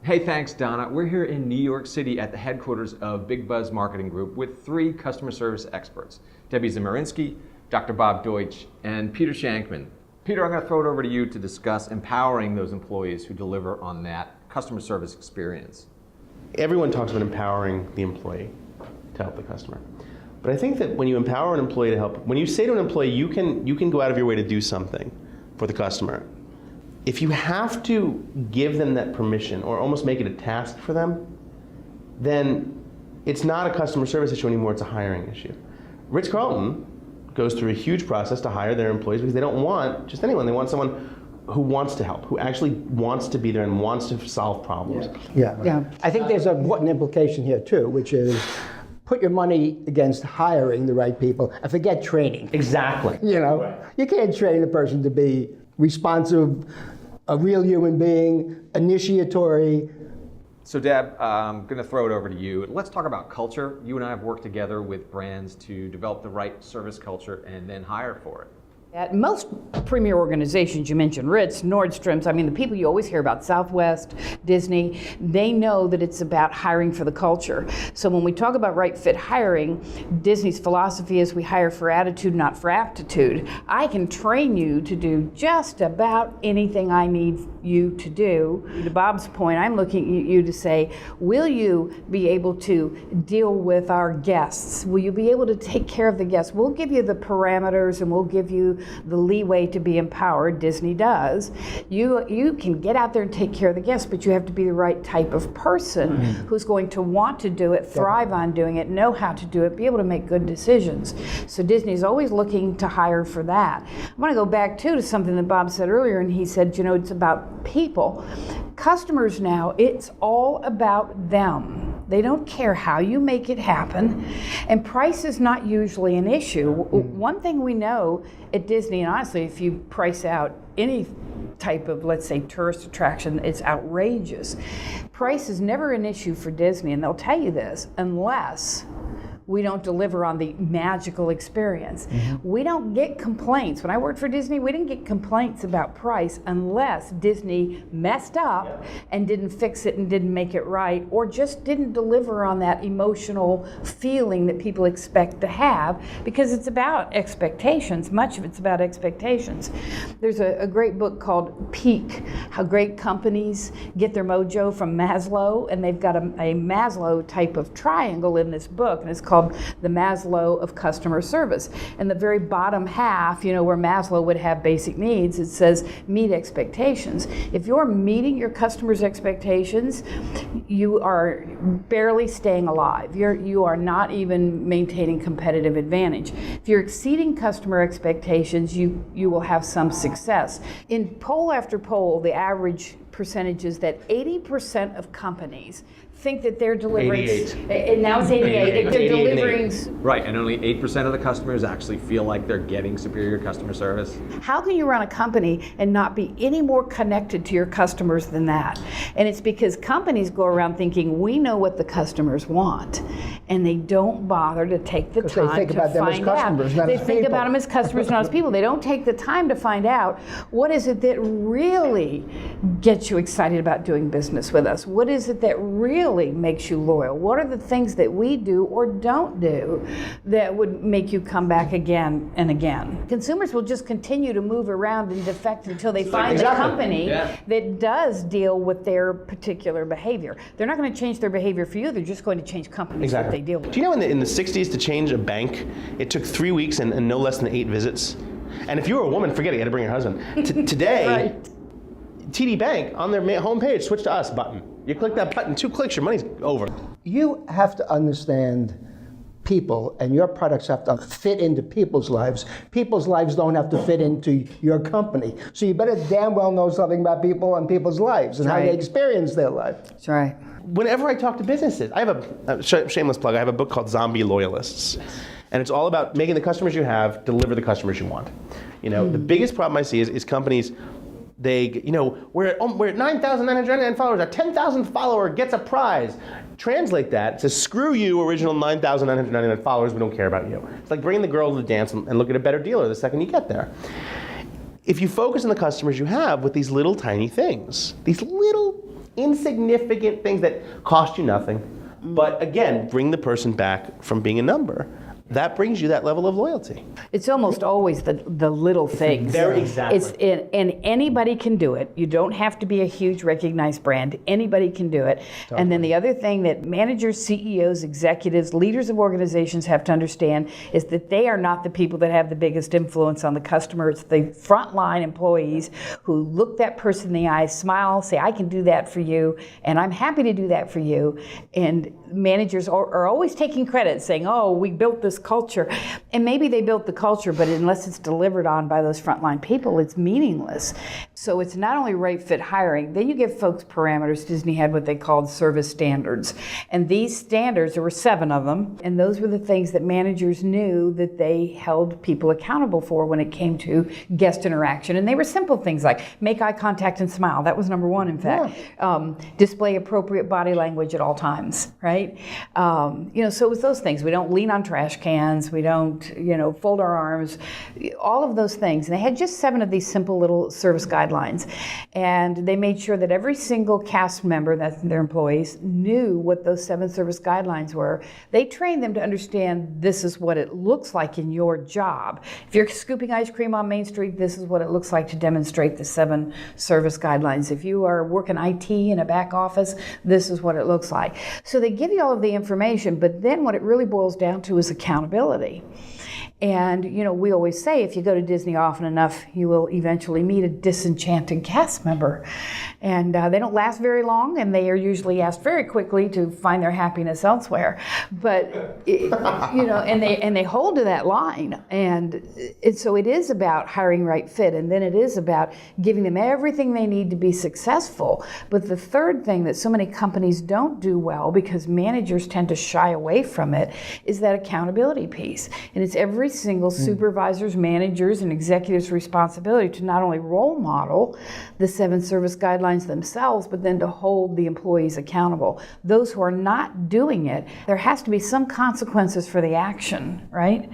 Hey, thanks, Donna. We're here in New York City at the headquarters of Big Buzz Marketing Group with 3 customer service experts, Debbie Zemerinsky, Dr. Bob Deutsch, and Peter Shankman. Peter, I'm going to throw it over to you to discuss empowering those employees who deliver on that customer service experience. Everyone talks about empowering the employee to help the customer. But I think that when you empower an employee to help, when you say to an employee, you can go out of your way to do something for the customer, if you have to give them that permission or almost make it a task for them, then it's not a customer service issue anymore, it's a hiring issue. Ritz-Carlton goes through a huge process to hire their employees because they don't want just anyone. They want someone who wants to help, who actually wants to be there and wants to solve problems. Yeah. I think there's an important implication here too, which is put your money against hiring the right people and forget training. Exactly. You can't train a person to be responsive, a real human being, initiatory. So Deb, I'm going to throw it over to you. Let's talk about culture. You and I have worked together with brands to develop the right service culture and then hire for it. At most premier organizations, you mentioned Ritz, Nordstrom's, I mean the people you always hear about, Southwest, Disney, they know that it's about hiring for the culture. So when we talk about right fit hiring, Disney's philosophy is we hire for attitude, not for aptitude. I can train you to do just about anything I need you to do. To Bob's point, I'm looking at you to say, will you be able to deal with our guests? Will you be able to take care of the guests? We'll give you the parameters and we'll give you the leeway to be empowered. Disney does. You can get out there and take care of the guests, but you have to be the right type of person who's going to want to do it, thrive on doing it, know how to do it, be able to make good decisions. So Disney's always looking to hire for that. I want to go back too to something that Bob said earlier, and he said, it's about people. Customers now, it's all about them. They don't care how you make it happen, and price is not usually an issue. One thing we know at Disney, and honestly, if you price out any type of, let's say, tourist attraction, it's outrageous. Price is never an issue for Disney, and they'll tell you this, unless we don't deliver on the magical experience. We don't get complaints. When I worked for Disney, we didn't get complaints about price unless Disney messed up and didn't fix it and didn't make it right, or just didn't deliver on that emotional feeling that people expect to have, because it's about expectations. Much of it's about expectations. There's a great book called Peak, How Great Companies Get Their Mojo from Maslow, and they've got a Maslow type of triangle in this book, and it's called the Maslow of customer service. And the very bottom half, where Maslow would have basic needs, it says meet expectations. If you're meeting your customers' expectations, you are barely staying alive. You are not even maintaining competitive advantage. If you're exceeding customer expectations, you will have some success. In poll after poll, the average percentage is that 80% of companies think that they're delivering, 88. And now it's 88, they're delivering. Right, and only 8% of the customers actually feel like they're getting superior customer service. How can you run a company and not be any more connected to your customers than that? And it's because companies go around thinking we know what the customers want, and they don't bother to take the time they think to about them as find customers, out. not They as think people. about them as customers, not as people. They don't take the time to find out what is it that really gets you excited about doing business with us. What is it that really makes you loyal? What are the things that we do or don't do that would make you come back again and again? Consumers will just continue to move around and defect until they find the company that does deal with their particular behavior. They're not going to change their behavior for you, they're just going to change companies that they deal with. Do you know in the 60s to change a bank, it took 3 weeks and no less than 8 visits? And if you were a woman, forget it, you had to bring your husband. Today, Right. TD Bank, on their homepage, switch to us button. You click that button, 2 clicks, your money's over. You have to understand people, and your products have to fit into people's lives. People's lives don't have to fit into your company. So you better damn well know something about people and people's lives and how they experience their life. That's right. Whenever I talk to businesses, I have a shameless plug, I have a book called Zombie Loyalists. And it's all about making the customers you have deliver the customers you want. The biggest problem I see is companies, we're at 9,999 followers, our 10,000th follower gets a prize. Translate that to screw you, original 9,999 followers, we don't care about you. It's like bringing the girl to the dance and look at a better dealer the second you get there. If you focus on the customers you have with these little tiny things, these little insignificant things that cost you nothing, but again, bring the person back from being a number. That brings you that level of loyalty. It's almost always the little things. Very exactly. And anybody can do it. You don't have to be a huge recognized brand. Anybody can do it. Totally. And then the other thing that managers, CEOs, executives, leaders of organizations have to understand is that they are not the people that have the biggest influence on the customer. It's the frontline employees who look that person in the eye, smile, say, I can do that for you, and I'm happy to do that for you. And managers are always taking credit, saying, oh, we built this culture. And maybe they built the culture, but unless it's delivered on by those frontline people, it's meaningless. So it's not only right fit hiring, then you give folks parameters. Disney had what they called service standards. And these standards, there were 7 of them, and those were the things that managers knew that they held people accountable for when it came to guest interaction. And they were simple things like make eye contact and smile. That was number 1, in fact. Yeah. Display appropriate body language at all times, right? So it was those things. We don't lean on trash cans. We don't, fold our arms. All of those things. And they had just 7 of these simple little service guidelines. And they made sure that every single cast member, that's their employees, knew what those 7 service guidelines were. They trained them to understand this is what it looks like in your job. If you're scooping ice cream on Main Street, this is what it looks like to demonstrate the 7 service guidelines. If you are working IT in a back office, this is what it looks like. So they give you all of the information, but then what it really boils down to is accountability. And, we always say if you go to Disney often enough, you will eventually meet a disenchanted cast member. And they don't last very long, and they are usually asked very quickly to find their happiness elsewhere. But, and they hold to that line. And so it is about hiring right fit, and then it is about giving them everything they need to be successful. But the third thing that so many companies don't do well, because managers tend to shy away from it, is that accountability piece. And it's every single supervisor's, managers, and executives' responsibility to not only role model the 7 service guidelines themselves, but then to hold the employees accountable. Those who are not doing it, there has to be some consequences for the action, right?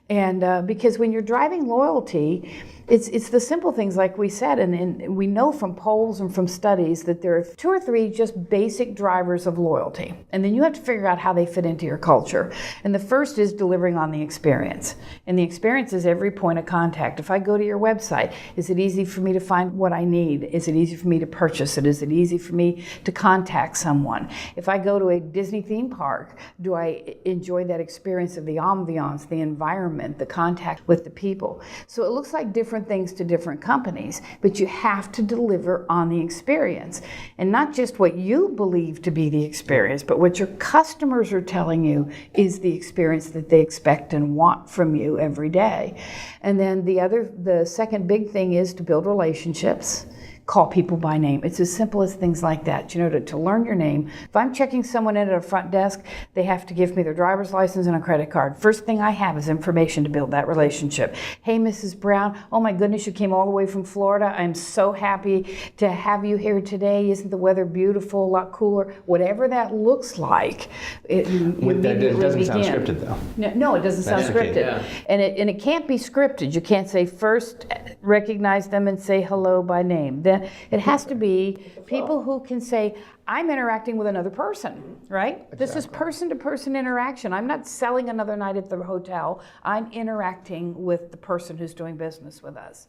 And because when you're driving loyalty, it's the simple things like we said, and we know from polls and from studies that there are 2 or 3 just basic drivers of loyalty. And then you have to figure out how they fit into your culture. And the first is delivering on the experience. And the experience is every point of contact. If I go to your website, is it easy for me to find what I need? Is it easy for me to purchase it? Is it easy for me to contact someone? If I go to a Disney theme park, do I enjoy that experience of the ambiance, the environment, the contact with the people? So it looks like different things to different companies, but you have to deliver on the experience. And not just what you believe to be the experience, but what your customers are telling you is the experience that they expect and want from you every day. And then the second big thing is to build relationships. Call people by name. It's as simple as things like that, to learn your name. If I'm checking someone in at a front desk, they have to give me their driver's license and a credit card. First thing I have is information to build that relationship. Hey, Mrs. Brown, oh my goodness, you came all the way from Florida. I'm so happy to have you here today. Isn't the weather beautiful, a lot cooler? Whatever that looks like. It doesn't sound scripted, though. No, it doesn't sound scripted. Yeah. And it can't be scripted. You can't say first recognize them and say hello by name. Then it has to be people who can say, I'm interacting with another person, right? Exactly. This is person-to-person interaction. I'm not selling another night at the hotel. I'm interacting with the person who's doing business with us.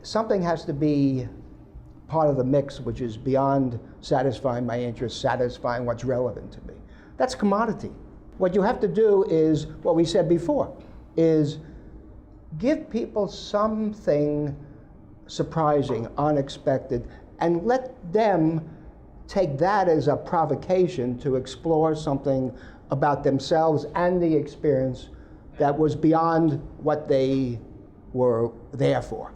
Something has to be part of the mix, which is beyond satisfying my interests, satisfying what's relevant to me. That's commodity. What you have to do is, what we said before, is give people something surprising, unexpected, and let them take that as a provocation to explore something about themselves and the experience that was beyond what they were there for.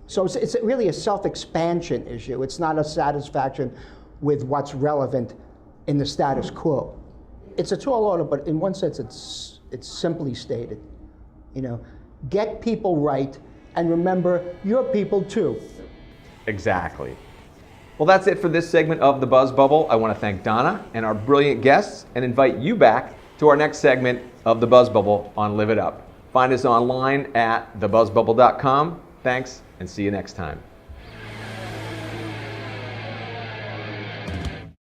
So it's really a self-expansion issue. It's not a satisfaction with what's relevant in the status quo. It's a tall order, but in one sense it's simply stated. Get people right, and remember, you're people too. Exactly. Well, that's it for this segment of The Buzz Bubble. I want to thank Donna and our brilliant guests and invite you back to our next segment of The Buzz Bubble on Live It Up. Find us online at thebuzzbubble.com. Thanks, and see you next time.